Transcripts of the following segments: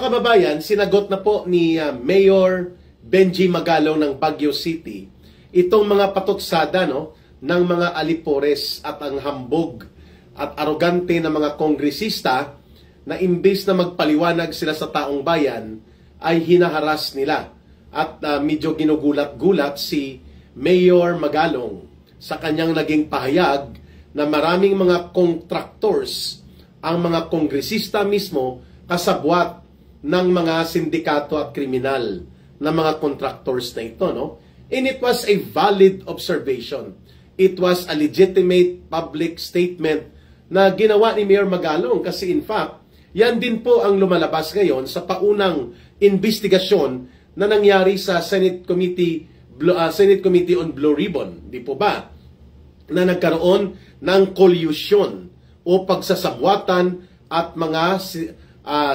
kababayan, sinagot na po ni Mayor Benji Magalong ng Baguio City itong mga patutsada ng mga alipores at ang hambog at arogante na mga kongresista na imbes na magpaliwanag sila sa taong bayan ay hinaharas nila. At medyo ginugulat-gulat si Mayor Magalong sa kanyang naging pahayag na maraming mga contractors ang mga kongresista mismo kasabwat ng mga sindikato at kriminal na mga contractors na ito, And it was a valid observation. It was a legitimate public statement na ginawa ni Mayor Magalong kasi in fact, yan din po ang lumalabas ngayon sa paunang investigasyon na nangyari sa Senate Committee on Blue Ribbon, di po ba? Na nagkaroon ng collusion o pagsasabwatan at mga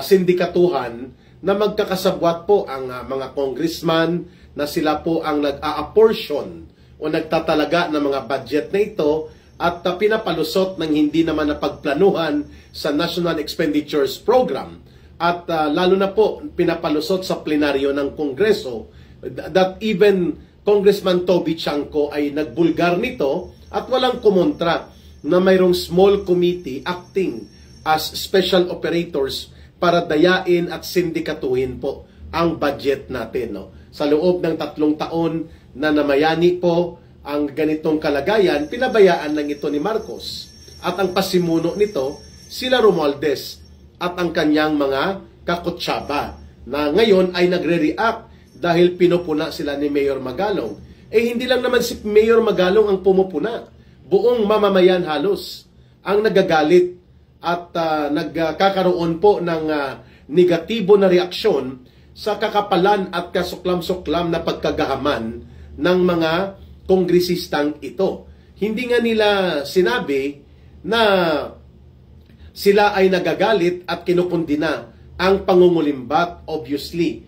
sindikatuhan na magkakasabwat po ang mga congressman na sila po ang nag-a-apportion o nagtatalaga ng mga budget na ito at pinapalusot ng hindi naman napagplanuhan sa National Expenditures Program at lalo na po pinapalusot sa plenaryo ng Kongreso that even Congressman Toby Chanco ay nagbulgar nito at walang kumontra na mayroong small committee acting as special operators para dayain at sindikatuhin po ang budget natin. Sa loob ng 3 taon na namayani po ang ganitong kalagayan, pinabayaan lang ito ni Marcos. At ang pasimuno nito, sila Romualdez at ang kanyang mga kakutsaba na ngayon ay nagre-react dahil pinupuna sila ni Mayor Magalong. Hindi lang naman si Mayor Magalong ang pumupuna. Buong mamamayan halos ang nagagalit at nagkakaroon po ng negatibo na reaksyon sa kakapalan at kasuklam-suklam na pagkagahaman ng mga kongresistang ito. Hindi nga nila sinabi na sila ay nagagalit at kinukundina ang pangungulimbat, obviously,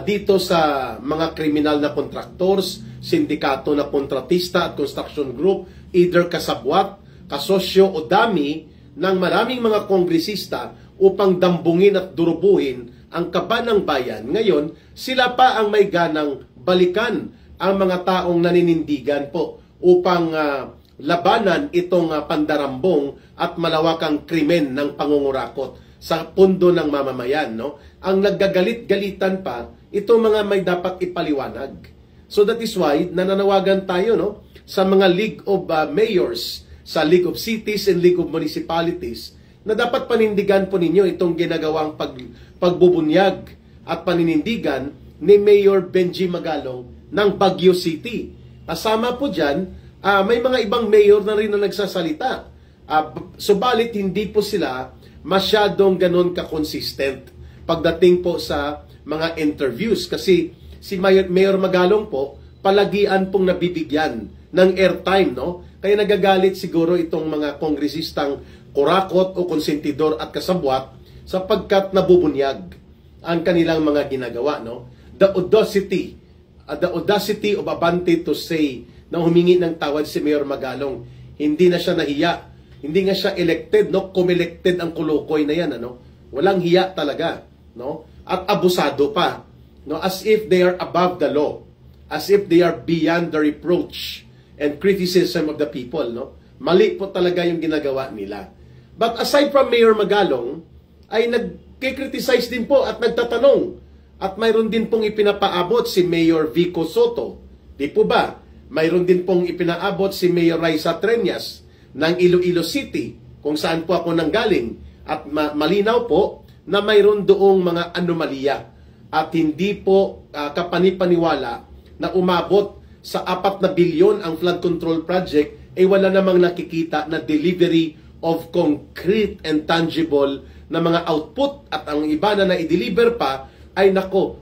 dito sa mga kriminal na contractors, sindikato na kontratista at construction group, either kasabwat, kasosyo o dami ng maraming mga kongresista upang dambungin at durubuhin ang kaba ng bayan. Ngayon, sila pa ang may ganang balikan ang mga taong naninindigan po upang labanan itong pandarambong at malawakang krimen ng pangungurakot sa pundo ng mamamayan. Ang naggagalit-galitan pa, itong mga may dapat ipaliwanag. So that is why nananawagan tayo sa mga League of Mayors, sa League of Cities and League of Municipalities, na dapat panindigan po ninyo itong ginagawang pagbubunyag at paninindigan ni Mayor Benji Magalong ng Baguio City. Kasama po dyan, may mga ibang mayor na rin na nagsasalita. Subalit hindi po sila masyadong ganon ka-consistent pagdating po sa mga interviews. Kasi si Mayor Magalong po, palagian pong nabibigyan ng airtime, Kaya nagagalit siguro itong mga kongresistang kurakot o konsentidor at kasabwat sapagkat nabubunyag ang kanilang mga ginagawa. The audacity of Abante to say na humingi ng tawad si Mayor Magalong. Hindi na siya nahiya. Hindi nga siya elected, Kumelected ang kulukoy na yan, Walang hiya talaga, At abusado pa, As if they are above the law. As if they are beyond the reproach and criticism of the people, Mali po talaga yung ginagawa nila. But aside from Mayor Magalong, ay nagkikriticize din po at nagtatanong. At mayroon din pong ipinapaabot si Mayor Vico Soto. Di po ba? Mayroon din pong ipinaabot si Mayor Raisa Treñas ng Iloilo City, kung saan po ako nanggaling. At malinaw po na mayroon doong mga anomalya. At hindi po kapanipaniwala na umabot sa 4 na bilyon ang flood control project, wala namang nakikita na delivery of concrete and tangible na mga output. At ang iba na na-deliver pa ay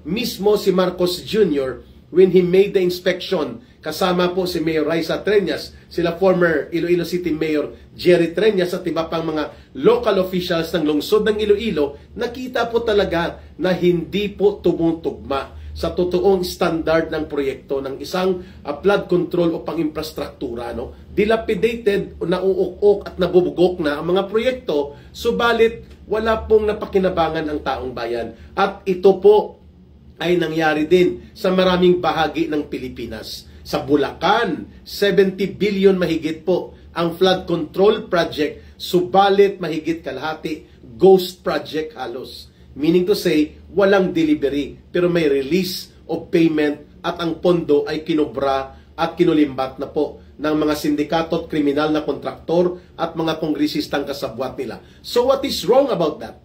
mismo si Marcos Jr. when he made the inspection, kasama po si Mayor Raisa Treñas, sila former Iloilo City Mayor Jerry Treñas at iba pang mga local officials ng lungsod ng Iloilo, nakita po talaga na hindi po tumutugma sa totoong standard ng proyekto ng isang flood control o pang-infrastruktura. Dilapidated, nauukok at nabubugok na ang mga proyekto, subalit wala pong napakinabangan ang taong bayan. At ito po ay nangyari din sa maraming bahagi ng Pilipinas. Sa Bulacan, 70 billion mahigit po ang flood control project, subalit mahigit kalahati ghost project halos. Meaning to say, walang delivery pero may release of payment at ang pondo ay kinobra at kinulimbat na po ng mga sindikato at kriminal na kontraktor at mga kongresistang kasabwat nila. So what is wrong about that?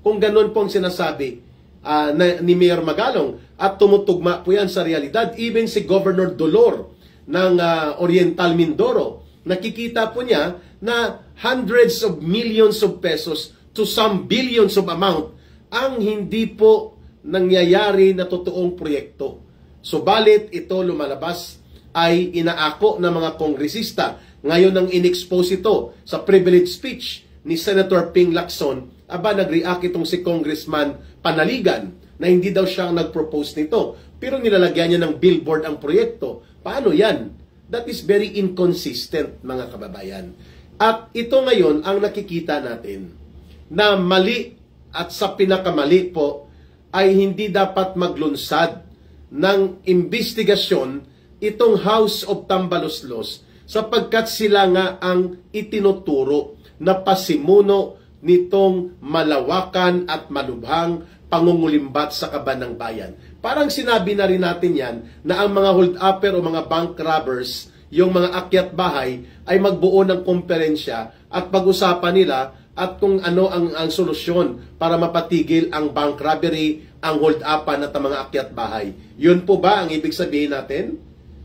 Kung ganun pong sinasabi ni Mayor Magalong at tumutugma po yan sa realidad, even si Governor Dolor ng Oriental Mindoro, nakikita po niya na hundreds of millions of pesos to some billions of amount ang hindi po nangyayari na totoong proyekto. Subalit ito lumalabas ay inaako ng mga kongresista. Ngayon nang in-expose ito sa privilege speech ni Senator Ping Lacson, nag-react itong si Congressman Panaligan na hindi daw siya ang nag-propose nito. Pero nilalagyan niya ng billboard ang proyekto. Paano yan? That is very inconsistent, mga kababayan. At ito ngayon ang nakikita natin na mali at sa pinakamali po ay hindi dapat maglunsad ng investigasyon itong House of Tambaloslos sapagkat sila nga ang itinuturo na pasimuno nitong malawakan at malubhang pangungulimbat sa kaban ng bayan. Parang sinabi na rin natin yan na ang mga hold-upper o mga bank robbers, yung mga akyat bahay, ay magbuo ng komperensya at pag-usapan nila at kung ano ang solusyon para mapatigil ang bank robbery, ang hold-upan at ang mga akyat bahay. Yun po ba ang ibig sabihin natin?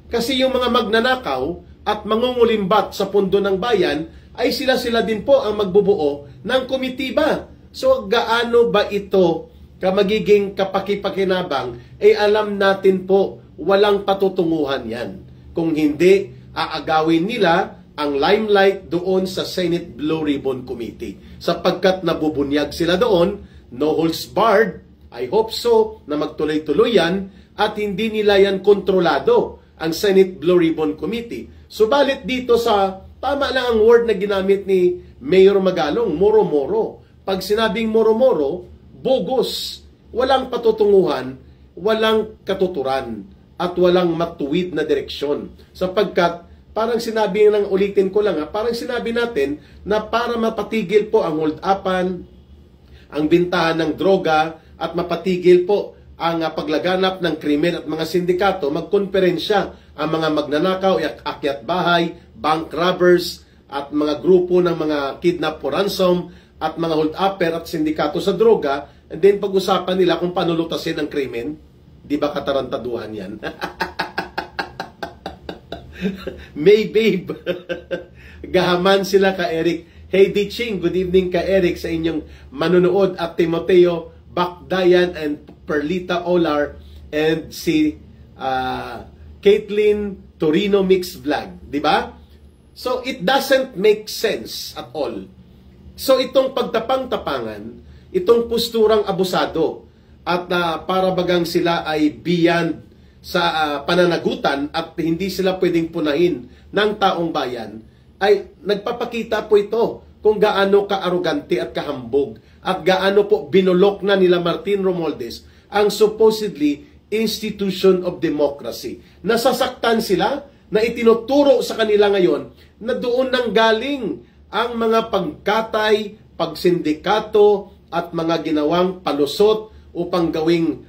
Kasi yung mga magnanakaw at mangungulimbat sa pundo ng bayan ay sila din po ang magbubuo ng komitiba. So gaano ba ito magiging kapakipakinabang? Alam natin po walang patutunguhan yan. Kung hindi, aagawin nila ang limelight doon sa Senate Blue Ribbon Committee. Sapagkat nabubunyag sila doon, no holds barred, I hope so, na magtuloy-tuloy yan at hindi nila yan kontrolado ang Senate Blue Ribbon Committee. Subalit dito sa, tama lang ang word na ginamit ni Mayor Magalong, moro-moro. Pag sinabing moro-moro, bogus. Walang patutunguhan, walang katuturan, at walang matuwid na direksyon. Sapagkat, parang sinabi lang, ulitin ko lang, parang sinabi natin na para mapatigil po ang hold-upan, ang bintahan ng droga, at mapatigil po ang paglaganap ng krimen at mga sindikato, magkonferensya ang mga magnanakaw, akyat bahay, bank robbers, at mga grupo ng mga kidnap for ransom, at mga hold-upper at sindikato sa droga, and then pag-usapan nila kung paano lutasin ang krimen. Di ba katarantaduhan yan? May babe. Gahaman sila ka Eric. Hey Diching, good evening ka Eric sa inyong manunood at Timoteo Bakdayan and Perlita Olar and si Caitlin Torino Mix Vlog, di ba? So it doesn't make sense at all. So itong pagtapang-tapangan, itong posturang abusado at para bagang sila ay beyond sa pananagutan at hindi sila pwedeng punahin ng taong bayan, ay nagpapakita po ito kung gaano ka-arugante at kahambog at gaano po binulok na nila Martin Romualdez ang supposedly institution of democracy. Nasasaktan sila na itinuturo sa kanila ngayon na doon nang galing ang mga pagkatay, pagsindikato at mga ginawang palusot upang gawing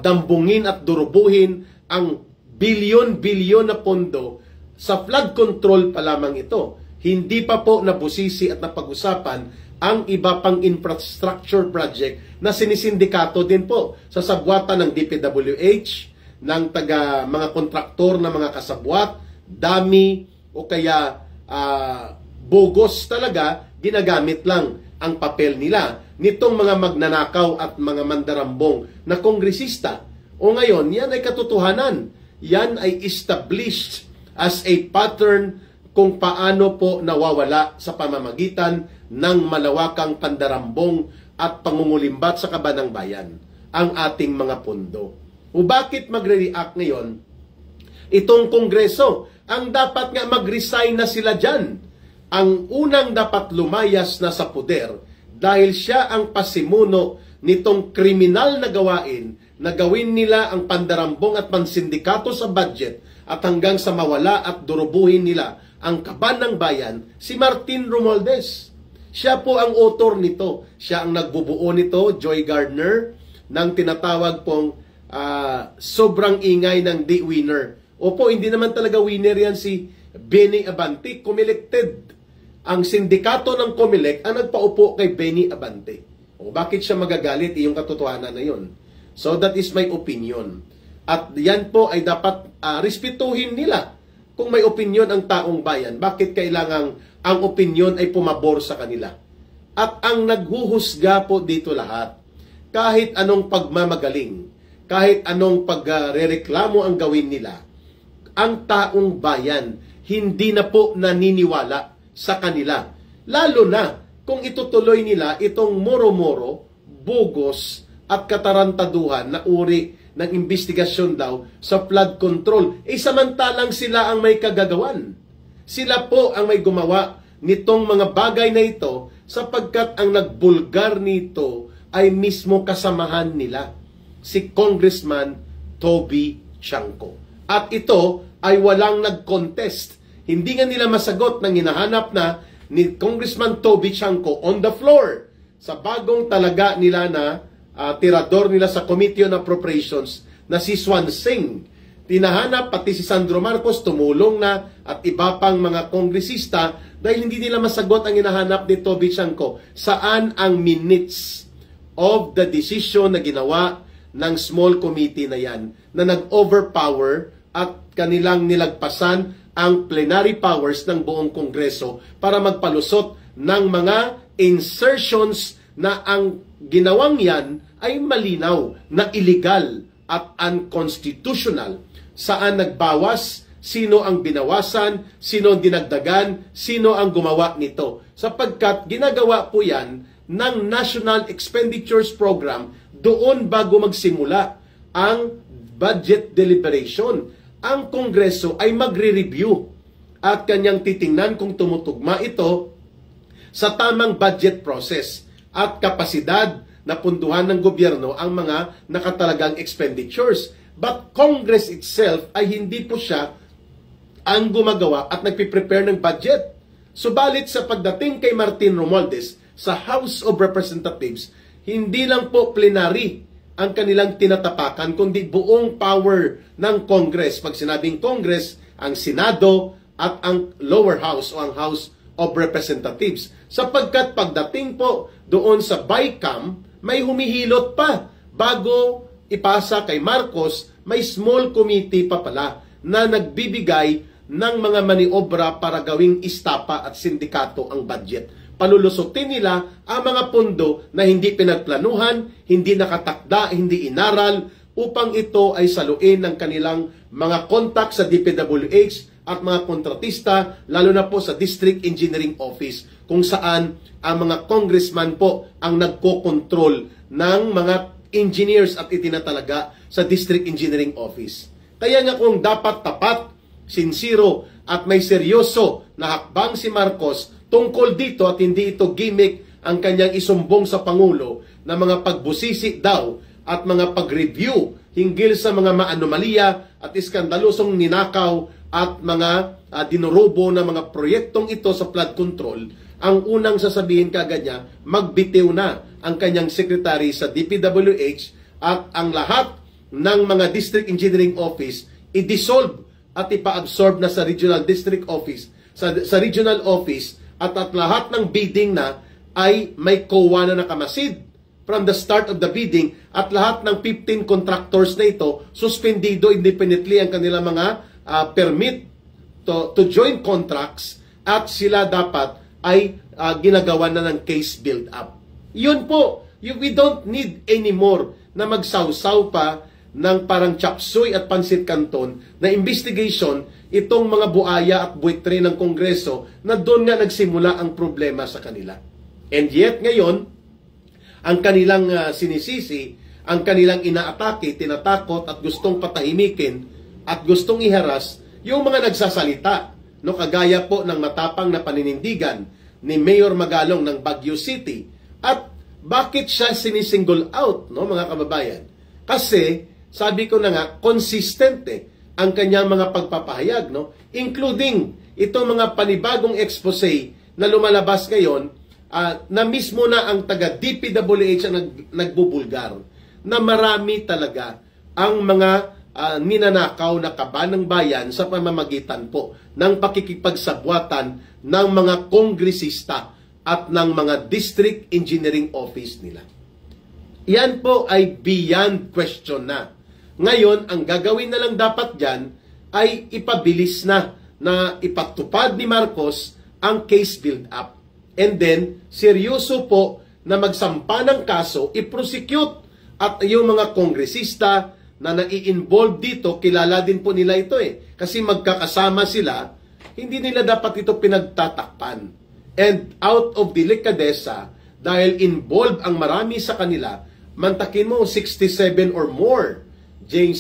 dambungin at durubuhin ang bilyon-bilyon na pondo sa flood control pa lamang ito. Hindi pa po nabusisi at napag-usapan ang iba pang infrastructure project na sinisindikato din po sa sabwatan ng DPWH, ng mga kontraktor na mga kasabwat, dami o kaya bogus talaga, ginagamit lang ang papel nila nitong mga magnanakaw at mga mandarambong na kongresista. O ngayon, yan ay katotohanan. Yan ay established as a pattern kung paano po nawawala sa pamamagitan ng malawakang pandarambong at pangungulimbat sa kabanang bayan ang ating mga pondo. O bakit magre-react ngayon itong kongreso? Ang dapat nga mag-resign na sila dyan. Ang unang dapat lumayas na sa poder, dahil siya ang pasimuno nitong kriminal na gawain na gawin nila ang pandarambong at pansindikato sa budget at hanggang sa mawala at durubuhin nila ang kaban ng bayan, si Martin Romualdez. Siya po ang author nito. Siya ang nagbubuo nito, Joy Gardner, ng tinatawag pong sobrang ingay ng di winner. Opo, hindi naman talaga winner yan si Benny Abante. Comelec-ted. Ang sindikato ng Comelec ang nagpaupo kay Benny Abante. O bakit siya magagalit? Yung katotohanan na yun. So that is my opinion. At yan po ay dapat respetuhin nila. Kung may opinion ang taong bayan, bakit kailangang ang opinion ay pumabor sa kanila? At ang naghuhusga po dito lahat, kahit anong pagmamagaling, kahit anong pagrereklamo ang gawin nila, ang taong bayan hindi na po naniniwala sa kanila. Lalo na kung itutuloy nila itong moro-moro, bugos at katarantaduhan na uri ng investigasyon daw sa flood control. Samantalang sila ang may kagagawan. Sila po ang may gumawa nitong mga bagay na ito sapagkat ang nagbulgar nito ay mismo kasamahan nila, si Congressman Toby Chanco. At ito ay walang nag-contest. Hindi nga nila masagot ng hinahanap na ni Congressman Toby Chanco on the floor sa bagong talaga nila na tirador nila sa Committee on Appropriations na si Swan Singh. Tinahanap pati si Sandro Marcos, tumulong na at iba pang mga kongresista dahil hindi nila masagot ang hinahanap ni Toby Chanco. Saan ang minutes of the decision na ginawa ng small committee na yan na nag-overpower at kanilang nilagpasan ang plenary powers ng buong Kongreso para magpalusot ng mga insertions na ang ginawang yan ay malinaw na illegal at unconstitutional. Saan nagbawas, sino ang binawasan, sino ang dinagdagan, sino ang gumawa nito. Sapagkat ginagawa po yan ng National Expenditures Program doon bago magsimula ang budget deliberation. Ang Kongreso ay magre-review at kanyang titingnan kung tumutugma ito sa tamang budget process at kapasidad na punduhan ng gobyerno ang mga nakatalagang expenditures. But Congress itself ay hindi po siya ang gumagawa at nagpiprepare ng budget. Subalit sa pagdating kay Martin Romualdez sa House of Representatives, hindi lang po plenary ang kanilang tinatapakan, kundi buong power ng Congress. Pag sinabing Congress, ang Senado at ang lower house o ang House of Representatives. Sapagkat pagdating po doon sa BICAM, may humihilot pa. Bago ipasa kay Marcos, may small committee pa pala na nagbibigay ng mga maniobra para gawing istapa at sindikato ang budget. Palulusutin nila ang mga pondo na hindi pinagplanuhan, hindi nakatakda, hindi inaral, upang ito ay saluin ng kanilang mga kontak sa DPWH at mga kontratista, lalo na po sa District Engineering Office, kung saan ang mga congressman po ang nagko-control ng mga engineers at itinatalaga sa District Engineering Office. Kaya nga kung dapat tapat, sincero at may seryoso na hakbang si Marcos tungkol dito at hindi ito gimmick ang kanyang isumbong sa Pangulo na mga pagbusisi daw at mga pag-review hinggil sa mga maanomalya at iskandalosong ninakaw at mga dinurobo na mga proyektong ito sa flood control, ang unang sasabihin kagad niya, magbitiw na ang kanyang secretary sa DPWH at ang lahat ng mga District Engineering Office i-dissolve at ipa-absorb na sa Regional District Office, sa Regional Office at lahat ng bidding na ay may COA na nakamasid from the start of the bidding at lahat ng 15 contractors na ito suspendido independently ang kanilang mga permit to join contracts at sila dapat ay ginagawa na ng case build-up. Yun po, we don't need anymore na magsawsaw pa ng parang chapsuy at pansit canton na investigation itong mga buaya at buitre ng Kongreso na doon nga nagsimula ang problema sa kanila. And yet ngayon, ang kanilang sinisisi, ang kanilang inaatake, tinatakot at gustong patahimikin at gustong iharas yung mga nagsasalita. No, kagaya po ng matapang na paninindigan ni Mayor Magalong ng Baguio City At bakit siya sinisingle out, no, mga kababayan? Kasi, sabi ko na nga, consistent ang kanyang mga pagpapahayag, no? Including itong mga panibagong expose na lumalabas ngayon, na mismo na ang taga DPWH ang nagbubulgar, na marami talaga ang mga ninanakaw na kaban ng bayan sa pamamagitan po ng pakikipagsabwatan ng mga kongresista at ng mga district engineering office nila. Yan po ay beyond question na. Ngayon, ang gagawin na lang dapat dyan ay ipabilis na ipatupad ni Marcos ang case build-up. And then, seryoso po na magsampa ng kaso, i-prosecute at yung mga kongresista na nai-involve dito, kilala din po nila ito kasi magkakasama sila, hindi nila dapat ito pinagtatakpan. And out of delicadeza, dahil involved ang marami sa kanila, mantakin mo 67 or more. J.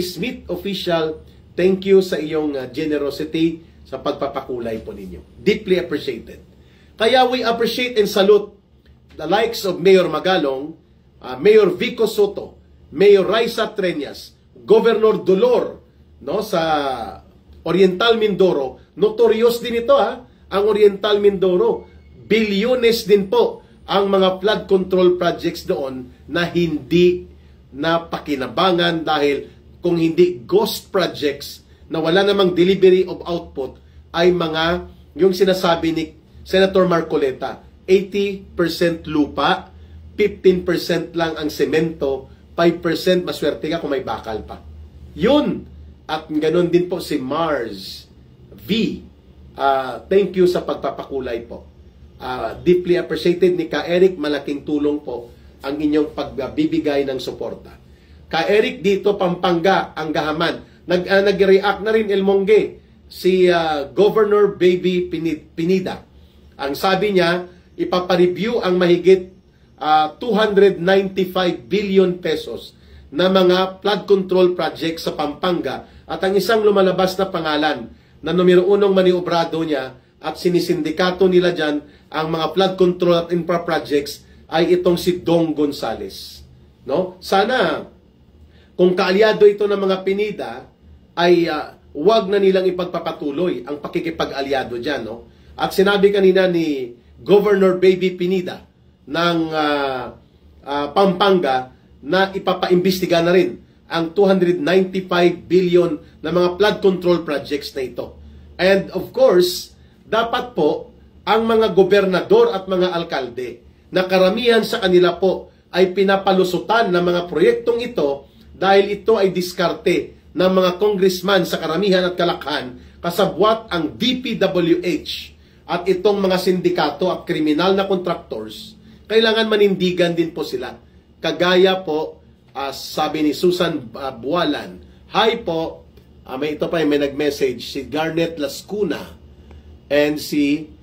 Smith official, thank you sa iyong generosity sa pagpapakulay po ninyo. Deeply appreciated. Kaya we appreciate and salute the likes of Mayor Magalong, Mayor Vico Soto, Mayor Raisa Treñas, Governor Dolor, no, sa Oriental Mindoro. Notorious din ito ang Oriental Mindoro. Bilyones din po ang mga flood control projects doon na hindi napakinabangan dahil kung hindi ghost projects na wala namang delivery of output ay mga yung sinasabi ni Senator Marcoleta, 80% lupa, 15% lang ang semento, 5% maswerte ka kung may bakal pa. Yun. At ganoon din po si Mars V. Thank you sa pagpapakulay po. Deeply appreciated ni Ka Eric. Malaking tulong po ang inyong pagbibigay ng suporta. Ka Eric dito, Pampanga, ang gahaman. Nag-react na rin El Mongge, si Governor Baby Pinida. Ang sabi niya, ipapareview ang mahigit 295 billion pesos na mga flood control project sa Pampanga at ang isang lumalabas na pangalan na numero 1 maniobrado niya at sinisindikato nila dyan ang mga flood control at infra projects ay itong si Dong Gonzales. No? Sana kung kaalyado ito ng mga Pinida ay wag na nilang ipagpapatuloy ang pakikipag-alyado dyan. No? At sinabi kanina ni Governor Baby Pinida ng Pampanga na ipapaimbestiga na rin ang 295 billion na mga flood control projects na ito. And of course, dapat po ang mga gobernador at mga alkalde na karamihan sa kanila po ay pinapalusutan ng mga proyektong ito dahil ito ay diskarte ng mga congressman sa karamihan at kalakhan kasabwat ang DPWH at itong mga sindikato at kriminal na contractors. Kailangan manindigan din po sila. Kagaya po, sabi ni Susan Bualan, hi po, may nag-message, si Garnet Lascuna and si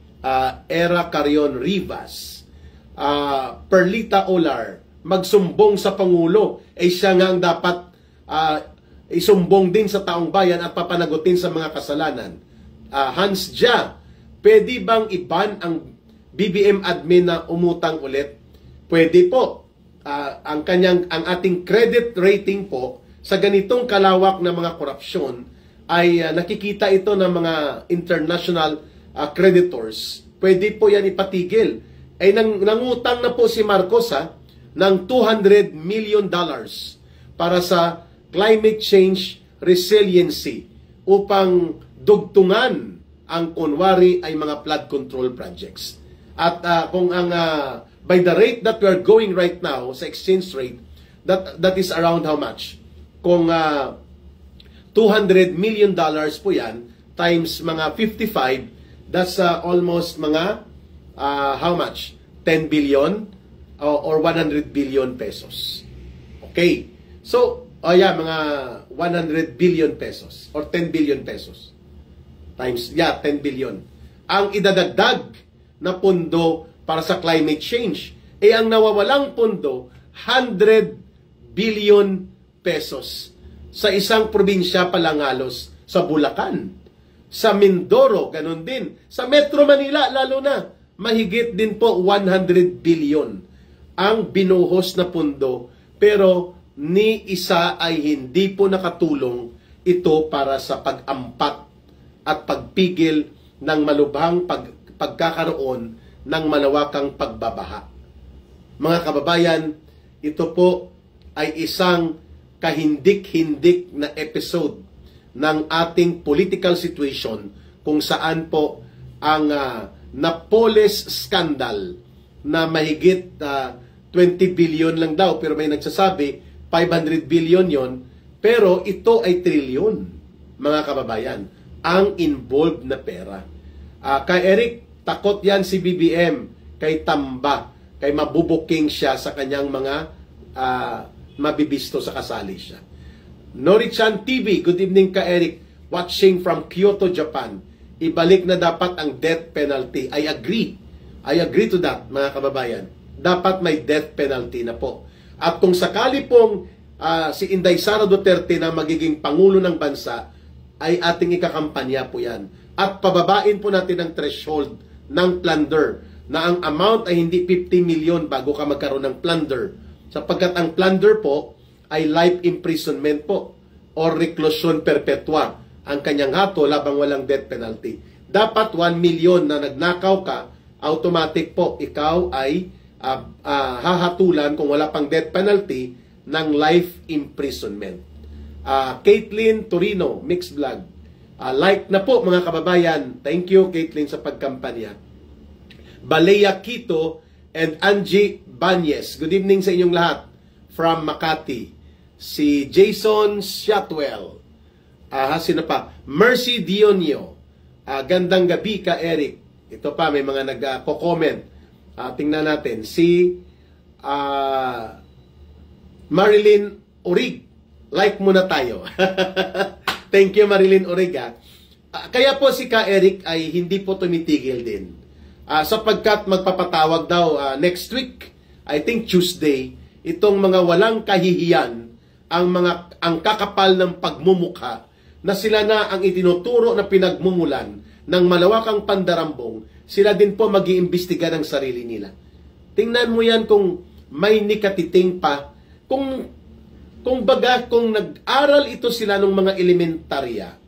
Era Carion Rivas, Perlita Olar, magsumbong sa Pangulo, siya nga ang dapat isumbong din sa taong bayan at papanagutin sa mga kasalanan. Hans Jia, pwede bang iban ang BBM admin na umutang ulit? Pwede po. Ang ating credit rating po sa ganitong kalawak na mga korupsyon ay nakikita ito ng mga international creditors. Pwede po yan ipatigil. Nangutang na po si Marcos ng $200 million para sa climate change resiliency upang dugtungan ang kunwari ay mga flood control projects. At kung ang by the rate that we are going right now sa exchange rate, that is around how much? Kung $200 million po yan times mga 55, that's almost mga how much? 10 billion or 100 billion pesos. Okay. So, mga 100 billion pesos or 10 billion pesos. Times, 10 billion. Ang idadagdag na pondo para sa climate change, ang nawawalang pondo, 100 billion pesos. Sa isang probinsya pa lang halos, sa Bulacan, sa Mindoro, ganun din. Sa Metro Manila, lalo na, mahigit din po 100 billion ang binuhos na pundo, pero ni isa ay hindi po nakatulong ito para sa pag-ampat at pagpigil ng malubhang pagkakaroon ng malawakang pagbabaha. Mga kababayan, ito po ay isang kahindik-hindik na episode ng ating political situation kung saan po ang Napoles scandal na mahigit 20 billion lang daw, pero may nagsasabi 500 billion yon, pero ito ay trilyon, mga kababayan, ang involved na pera. Kay Eric, takot yan si BBM kay Tamba, kay mabubuking siya sa kanyang mga mabibisto sa kasali siya. Norichan TV, good evening ka Eric, watching from Kyoto, Japan. Ibalik na dapat ang death penalty. I agree to that, mga kababayan. Dapat may death penalty na po. At kung sakali pong si Inday Sara Duterte na magiging Pangulo ng bansa, ay ating ikakampanya po yan. At pababain po natin ang threshold ng plunder, na ang amount ay hindi 50 million bago ka magkaroon ng plunder. Sapagkat ang plunder po ay life imprisonment po or reclusion perpetua ang kanyang hatol habang walang death penalty. Dapat 1 million na nagnakaw ka, automatic po ikaw ay hahatulan kung wala pang death penalty ng life imprisonment. Caitlin Torino, Mixed Vlog. Like na po mga kababayan. Thank you Caitlin sa pagkampanya. Balea Quito and Angie Banyes. Good evening sa inyong lahat from Makati. Si Jason Shotwell. Sino pa? Mercy Dionio. Gandang gabi ka Eric. Ito pa may mga nagko-comment. Tingnan natin. Si Marilyn Orig. Like muna tayo. Thank you Marilyn Orig. Kaya po si Ka Eric ay hindi po tumitigil din. Sapagkat magpapatawag daw next week, I think Tuesday, itong mga walang kahihiyan, ang kakapal ng pagmumukha na sila na ang itinuturo na pinagmumulan ng malawakang pandarambong, sila din po mag-iimbestiga ng sarili nila. Tingnan mo yan kung may nikatiting pa, kung nag-aral ito sila ng mga elementarya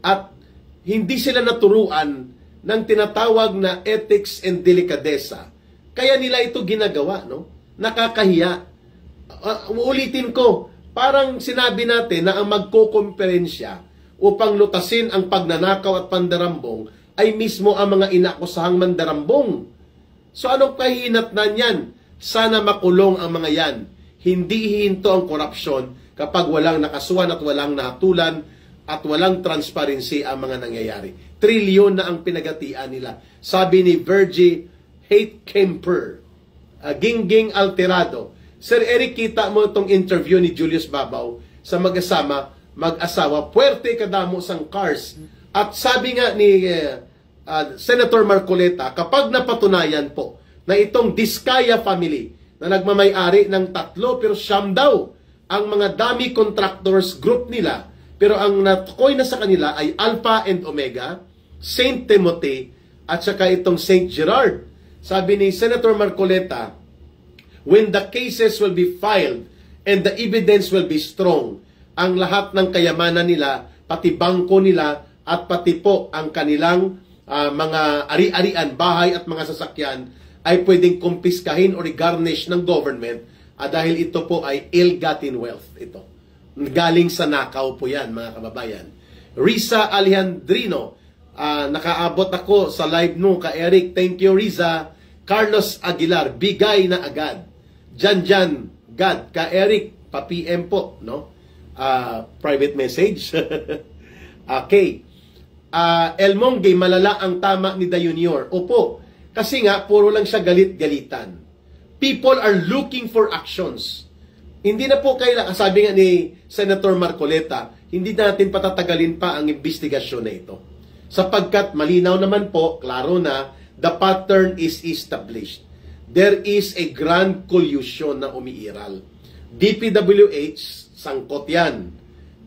at hindi sila naturuan ng tinatawag na ethics and delicadeza. Kaya nila ito ginagawa, no? Nakakahiya. Uulitin ko, parang sinabi natin na ang magkokomperensya upang lutasin ang pagnanakaw at pandarambong ay mismo ang mga inakusahang mandarambong. So anong kahinatnan yan? Sana makulong ang mga yan. Hindi hihinto ang korupsyon kapag walang nakasuhan at walang nahatulan at walang transparency ang mga nangyayari. Trilyon na ang pinagatian nila. Sabi ni Virgie Hate Kemper, Gingging Alterado. Sir Eric, kita mo itong interview ni Julius Babaw sa mag-asawa, puwerte kadamo sang cars. At sabi nga ni Senator Marcoleta, kapag napatunayan po na itong Diskaya family na nagmamay-ari ng 3 pero 9 daw ang mga dummy contractors group nila, pero ang natukoy na sa kanila ay Alpha and Omega, Saint Timothy, at saka itong Saint Gerard. Sabi ni Senator Marcoleta, when the cases will be filed and the evidence will be strong, ang lahat ng kayamanan nila, pati bangko nila, at pati po ang kanilang mga ari-arian, bahay at mga sasakyan, ay pwedeng kumpiskahin o i-garnish ng government dahil ito po ay ill-gotten wealth. Ito. Galing sa nakaw po yan, mga kababayan. Risa Alejandrino, nakaabot ako sa live no ka Eric. Thank you, Riza. Carlos Aguilar, bigay na agad. Jan God, ka Eric, pa-PM po, no? Private message. Okay. Elmongge, malala ang tama ni Da Junior. Opo, kasi nga, puro lang siya galit-galitan. People are looking for actions. Hindi na po kailangan, sabi nga ni Senator Marcoleta, hindi natin patatagalin pa ang investigasyon na ito. Sapagkat malinaw naman po, klaro na, the pattern is established. There is a grand collusion na umiiral. DPWH, sangkot yan.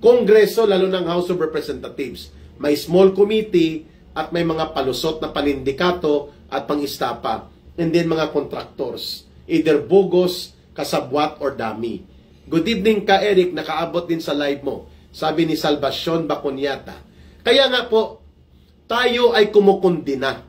Kongreso, lalo ng House of Representatives, may small committee at may mga palusot na panindikato at pang-istapa. And then mga contractors, either bogus, kasabwat, or dami. Good evening ka, Eric, nakaabot din sa live mo. Sabi ni Salvacion Baconyata. Kaya nga po, tayo ay kumukundina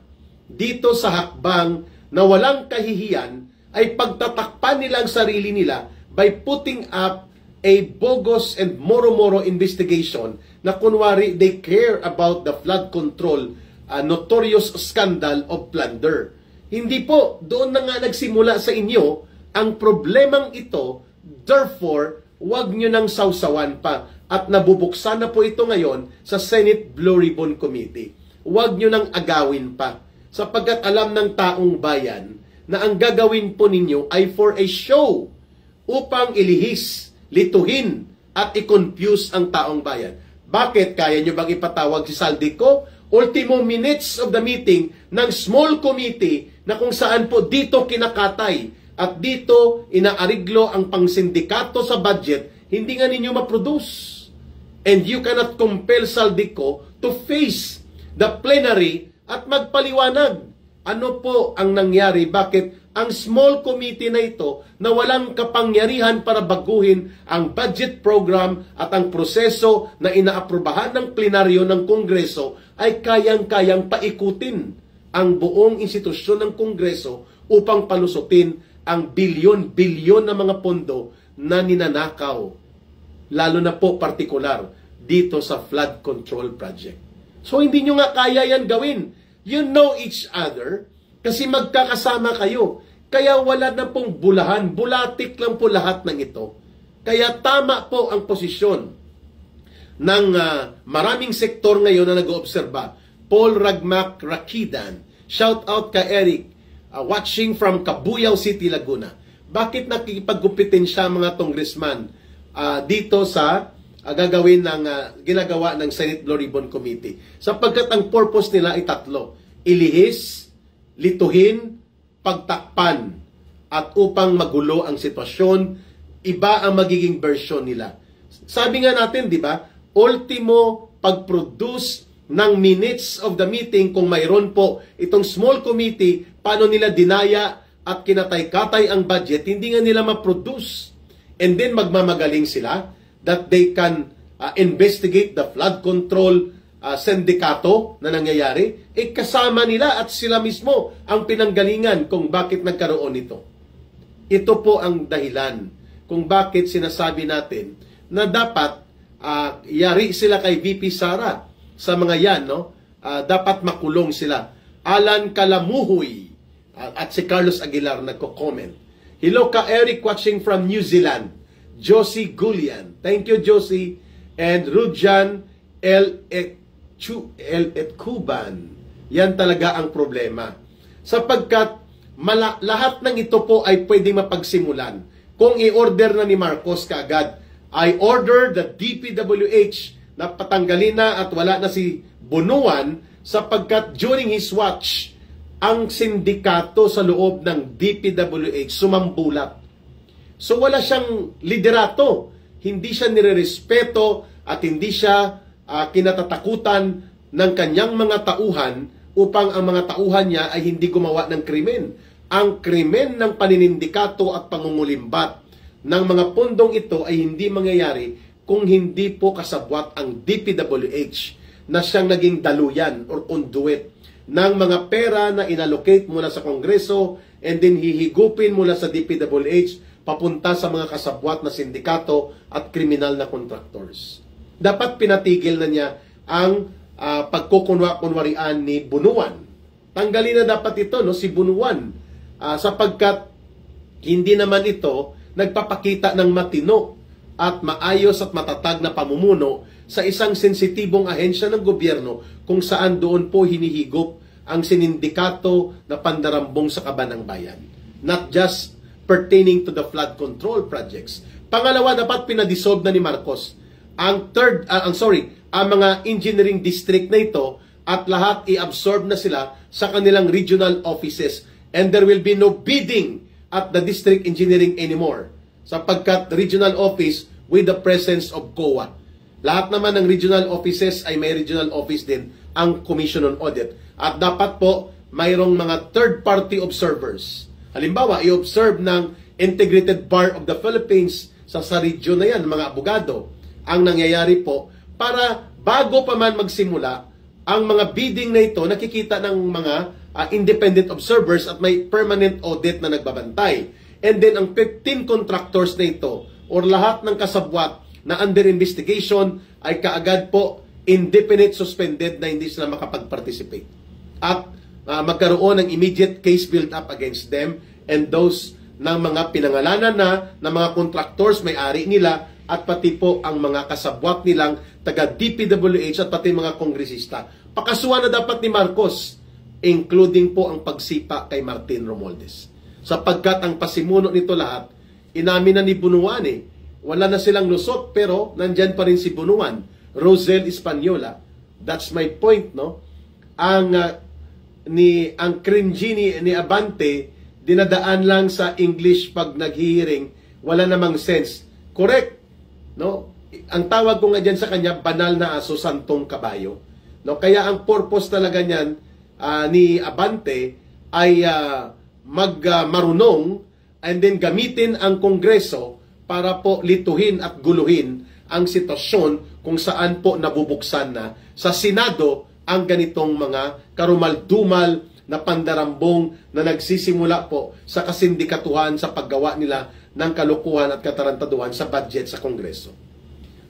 dito sa hakbang na walang kahihiyan ay pagtatakpan nila ang sarili nila by putting up a bogus and moro-moro investigation na kunwari they care about the flood control notorious scandal of plunder. Hindi po, doon na nga nagsimula sa inyo ang problemang ito, therefore, wag nyo nang sausawan pa at nabubuksan na po ito ngayon sa Senate Blue Ribbon Committee. Wag nyo nang agawin pa sapagkat alam ng taong bayan na ang gagawin po ninyo ay for a show upang ilihis, lituhin at i-confuse ang taong bayan. Bakit? Kaya nyo bang ipatawag si Saldico? Ultimo minutes of the meeting ng small committee na kung saan po dito kinakatay at dito inaariglo ang pangsindikato sa budget, hindi nga ninyo ma-produce. And you cannot compel Saldico to face the plenary at magpaliwanag. Ano po ang nangyari? Bakit ang small committee na ito na walang kapangyarihan para baguhin ang budget program at ang proseso na inaaprubahan ng plenaryo ng Kongreso ay kayang-kayang paikutin ang buong institusyon ng Kongreso upang palusutin ang bilyon-bilyon na mga pondo na ninanakaw, lalo na po partikular dito sa flood control project. So hindi nyo nga kaya yan gawin. You know each other kasi magkakasama kayo. Kaya wala na pong bulahan. Bulatik lang po lahat ng ito. Kaya tama po ang posisyon ng maraming sektor ngayon na nag-oobserba. Paul Ragmac Rakidan. Shout out ka Eric. Watching from Cabuyao City, Laguna. Bakit nakikipaggupitin siya mga congressman dito sa gagawin ng ginagawa ng Senate Blue Ribbon Committee? Sapagkat ang purpose nila ay tatlo. Ilihis, lituhin, pagtakpan, at upang magulo ang sitwasyon, iba ang magiging version nila. Sabi nga natin, di ba, ultimo pag-produce ng minutes of the meeting, kung mayroon po itong small committee, paano nila dinaya at kinatay-katay ang budget, hindi nga nila ma-produce. And then magmamagaling sila that they can investigate the flood control sindikato na nangyayari, kasama nila at sila mismo ang pinanggalingan kung bakit nagkaroon ito. Ito po ang dahilan kung bakit sinasabi natin na dapat yari sila kay VP Sara sa mga yan, no? Dapat makulong sila. Alan Kalamuhoy at si Carlos Aguilar nagko-comment. Hello ka Eric watching from New Zealand. Josie Gulian. Thank you Josie. And Rujan L. Kuban. Yan talaga ang problema. Sapagkat lahat ng ito po ay pwedeng mapagsimulan. Kung i-order na ni Marcos kaagad, I order the DPWH na patanggalin na at wala na si Bunuan sapagkat during his watch, ang sindikato sa loob ng DPWH sumambulat. So wala siyang liderato. Hindi siya nirerespeto at hindi siya kinatatakutan ng kanyang mga tauhan upang ang mga tauhan niya ay hindi gumawa ng krimen. Ang krimen ng paninindikato at pangungulimbat ng mga pundong ito ay hindi mangyayari kung hindi po kasabwat ang DPWH na siyang naging daluyan or conduit ng mga pera na inallocate mula sa Kongreso and then hihigupin mula sa DPWH papunta sa mga kasabwat na sindikato at kriminal na contractors. Dapat pinatigil na niya ang pagkukunwarian ni Bunuan. Tanggalin na dapat ito, no, si Bunuan, sapagkat hindi naman ito nagpapakita ng matino at maayos at matatag na pamumuno sa isang sensitibong ahensya ng gobyerno kung saan doon po hinihigop ang sinindikato na pandarambong sa kaban ng bayan. Not just pertaining to the flood control projects. Pangalawa, dapat pinadissolve na ni Marcos ang mga engineering district na ito at lahat i-absorb na sila sa kanilang regional offices and there will be no bidding at the district engineering anymore sapagkat regional office with the presence of COA. Lahat naman ng regional offices ay may regional office din ang Commission on Audit. At dapat po mayroong mga third-party observers. Halimbawa, i-observe ng Integrated Bar of the Philippines sa region na yan, mga abogado, ang nangyayari po para bago pa man magsimula ang mga bidding na ito, nakikita ng mga independent observers at may permanent audit na nagbabantay. And then ang 15 contractors na ito or lahat ng kasabwat na under investigation ay kaagad po indefinite suspended na hindi sila makapag-participate. At magkaroon ng immediate case build up against them and those ng mga pinangalanan na mga contractors, may-ari nila at pati po ang mga kasabwat nilang taga DPWH at pati mga kongresista. Pakasuhan na dapat ni Marcos, including po ang pagsipa kay Martin Romualdez. Sapagkat ang pasimuno nito lahat, inamin na ni Bunuan wala na silang lusot pero nandyan pa rin si Bunuan, Rosel Española. That's my point, no? Ang cringy ni Abante, dinadaan lang sa English pag naghihiring, wala namang sense. Correct, no? Ang tawag ko nga dyan sa kanya, banal na aso, santong kabayo. No? Kaya ang purpose talaga niyan ni Abante ay marunong and then gamitin ang Kongreso para po lituhin at guluhin ang sitwasyon kung saan po nabubuksan na sa Senado ang ganitong mga karumal-dumal na pandarambong na nagsisimula po sa kasindikatuhan sa paggawa nila ng kalukuhan at katarantaduhan sa budget sa Kongreso.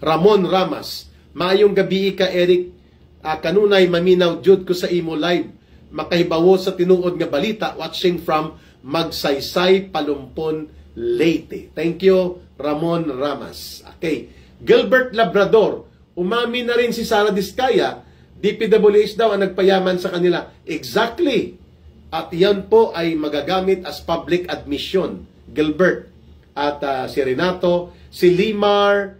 Ramon Ramas, maayong gabi ka Eric, kanunay maminaw jud ko sa imo live, makahibawo sa tinuod nga balita, watching from Magsaysay, Palumpon, Leyte. Thank you, Ramon Ramas. Okay. Gilbert Labrador, umami na rin si Sara Diskaya, DPWH daw ang nagpayaman sa kanila. Exactly. At yan po ay magagamit as public admission. Gilbert. At si Renato, si Limar,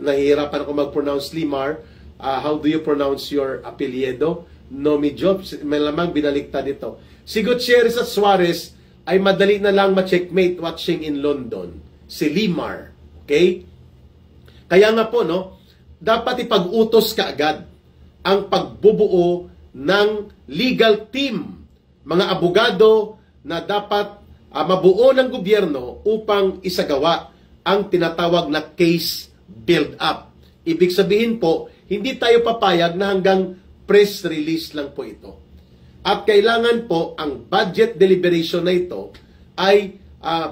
nahihirapan ako mag-pronounce Limar. How do you pronounce your apelyido? Nomi Job, may lamang binaliktad ito. Si Gutierrez at Suarez ay madali na lang ma-checkmate watching in London. Si Limar. Okay? Kaya nga po, no, dapat ipag-utos kaagad ang pagbubuo ng legal team, mga abogado na dapat mabuo ng gobyerno upang isagawa ang tinatawag na case build-up. Ibig sabihin po, hindi tayo papayag na hanggang press release lang po ito. At kailangan po ang budget deliberation na ito ay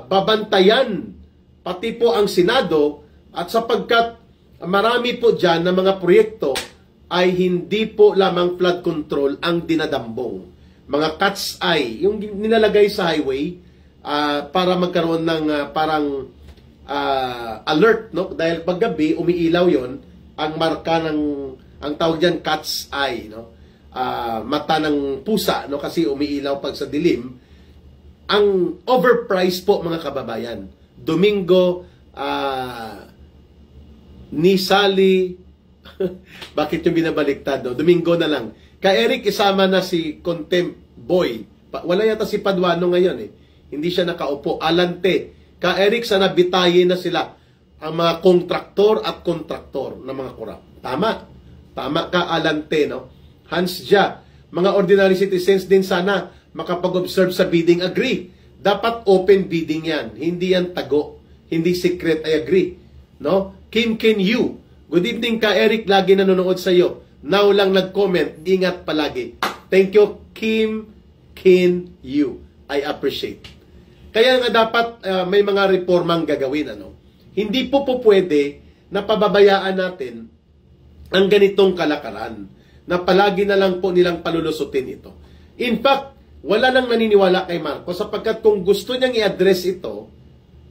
babantayan pati po ang Senado at sapagkat marami po dyan na mga proyekto ay hindi po lamang flood control ang dinadambong. Mga cat's eye, yung nilalagay sa highway para magkaroon ng parang alert, no? Dahil paggabi umiilaw yon, ang marka ng ang tawag diyan cat's eye, no? Mata ng pusa, no? Kasi umiilaw pag sa dilim. Ang overpriced po mga kababayan. Domingo ni Sally bakit yung binabaliktad, no? Domingo na lang. Ka Eric isama na si Contempt Boy. Wala yata si Paduano ngayon Hindi siya nakaupo. Alante. Ka Eric sana bitayin na sila ang mga kontraktor at kontraktor ng mga korap. Tama. Tama ka Alante, no? Hans Jia. Mga ordinary citizens din sana makapag-observe sa bidding. Agree. Dapat open bidding yan. Hindi yan tago. Hindi secret. I agree. No? Kim Ken Yu. Good evening ka Eric, lagi nanonood sa iyo. Now lang nag-comment, ingat palagi. Thank you Kim Ken Yu. I appreciate. Kaya nga dapat may mga reformang gagawin, ano. Hindi po pwede na pababayaan natin ang ganitong kalakaran na palagi na lang po nilang palulusutin ito. In fact, wala nang naniniwala kay Marcos sapagkat kung gusto niyang i-address ito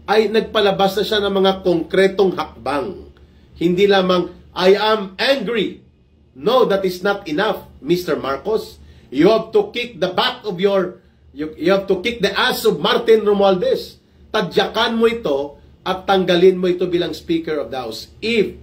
ay nagpalabas na siya ng mga konkretong hakbang. Hindi lamang, I am angry. No, that is not enough, Mr. Marcos. You have to kick the back of you have to kick the ass of Martin Romualdez. Tadyakan mo ito at tanggalin mo ito bilang Speaker of the House if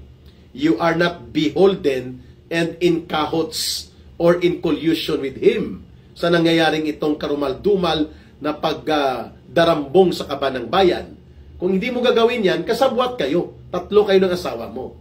you are not beholden and in cahoots or in collusion with him sa nangyayaring itong karumal-dumal na pagdarambong sa kaban ng bayan. Kung hindi mo gagawin yan, kasabwat kayo. 3 kayo ng asawa mo.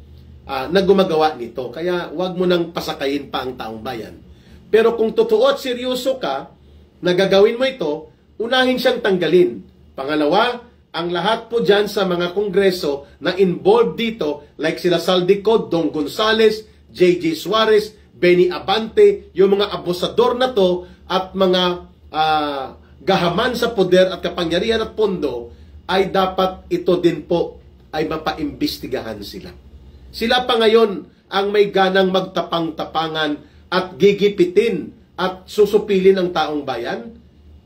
na gumagawa nito. Kaya wag mo nang pasakayin pa ang taong bayan. Pero kung totoo at seryoso ka na gagawin mo ito, unahin siyang tanggalin. Pangalawa, ang lahat po dyan sa mga kongreso na involved dito, like sila Saldico, Dong Gonzales, J.J. Suarez, Benny Abante, yung mga abusador na to at mga gahaman sa poder at kapangyarihan at pondo, ay dapat ito din po ay mapaimbestigahan sila. Sila pa ngayon ang may ganang magtapang-tapangan at gigipitin at susupilin ang taong bayan.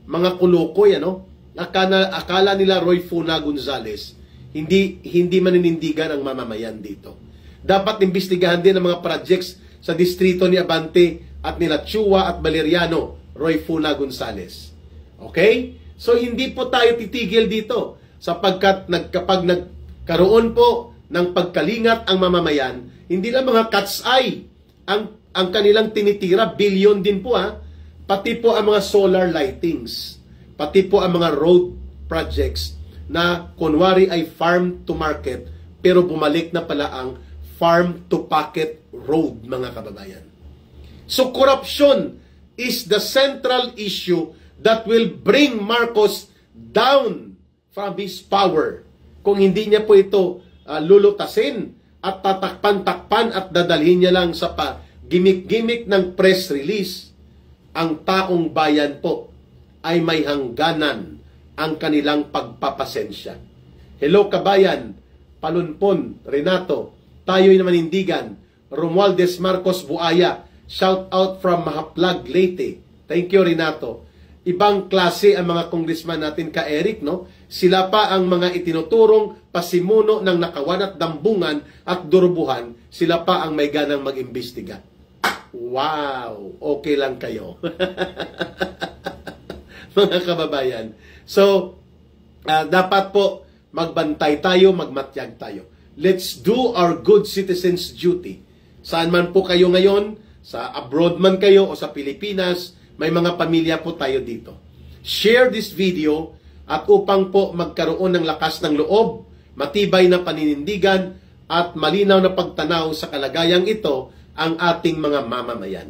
Mga kulukoy, ano? Akala nila Roy Funa Gonzales, hindi maninindigan ang mamamayan dito. Dapat imbestigahan din ang mga projects sa distrito ni Abante at nila Chua at Valeriano, Roy Funa Gonzales. Okay? So hindi po tayo titigil dito sapagkat kapag nagkaroon po ng pagkalingat ang mamamayan, hindi lang mga cat's eye ang kanilang tinitira, billion din po pati po ang mga solar lightings. Pati po ang mga road projects na kunwari ay farm to market pero bumalik na pala ang farm to pocket road, mga kababayan. So corruption is the central issue that will bring Marcos down from his power. Kung hindi niya po ito lulutasin at tatakpan-takpan at dadalhin niya lang sa gimmick-gimmick ng press release, ang taong bayan po ay may hangganan ang kanilang pagpapasensya. Hello kabayan, Palunpon, Renato, tayo'y namanindigan, Romualdez Marcos Buaya, shout out from Mahaplag, Leyte. Thank you, Renato. Ibang klase ang mga congressman natin ka Eric, no? Sila pa ang mga itinuturong pasimuno ng nakawan at dambungan at durubuhan, sila pa ang may ganang mag-imbestiga. Wow, okay lang kayo. Mga kababayan. So, dapat po magbantay tayo, magmatyag tayo. Let's do our good citizens' duty. Saan man po kayo ngayon, sa abroad man kayo o sa Pilipinas, may mga pamilya po tayo dito. Share this video at upang po magkaroon ng lakas ng loob, matibay na paninindigan at malinaw na pagtanaw sa kalagayang ito ang ating mga mamamayan.